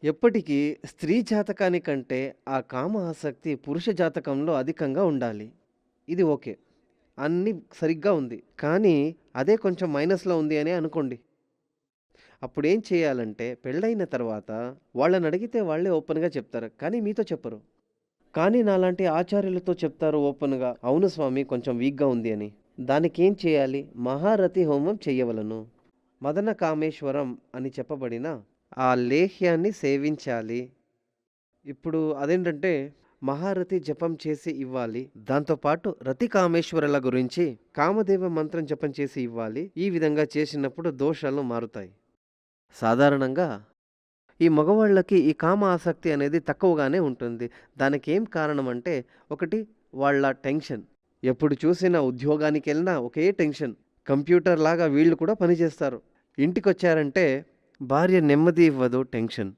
ఎప్పటికీ స్త్రీ జాతకానికంటే ఆ కామ ఆసక్తి పురుష జాతకంలో అధికంగా ఉండాలి. ఇది ఓకే. అన్నీ సరిగ్గా ఉంది. కానీ అదే కొంచెం మైనస్‌లో ఉంది అనే అనుకోండి. అప్పుడేం చేయాలంటే పెళ్ళైన తర్వాత వాళ్ళనడిగితే వాళ్ళే ఓపెన్‌గా చెప్తారు. కానీ మీతో చెప్పరు. కానీ నాలాంటి ఆచార్యులతో చెప్తారు ఓపెన్‌గా. అవును స్వామి కొంచెం వీక్‌గా ఉంది అని. దానికేం చేయాలి? మహారథి హోమం చెయ్యవలెను. మదన కామేశ్వరం అని చెప్పబడిన ఆ లేహ్యాన్ని సేవించాలి. ఇప్పుడు అదేంటంటే మహారథి జపం చేసి ఇవ్వాలి. దాంతో పాటు రతి కామేశ్వరుల గురించి కామదేవ మంత్రం జపం చేసి ఇవ్వాలి. ఈ విధంగా చేసినప్పుడు దోషాలు మారుతాయి. సాధారణంగా ఈ మగవాళ్ళకి ఈ కామ ఆసక్తి అనేది తక్కువగానే ఉంటుంది. దానికేం కారణం అంటే ఒకటి వాళ్ళ టెన్షన్. ఎప్పుడు చూసినా ఉద్యోగానికెళ్ళినా ఒకే టెన్షన్. కంప్యూటర్‌లాగా వీళ్ళు కూడా పనిచేస్తారు. ఇంటికొచ్చారంటే భార్య నెమ్మది ఇవ్వదు టెన్షన్.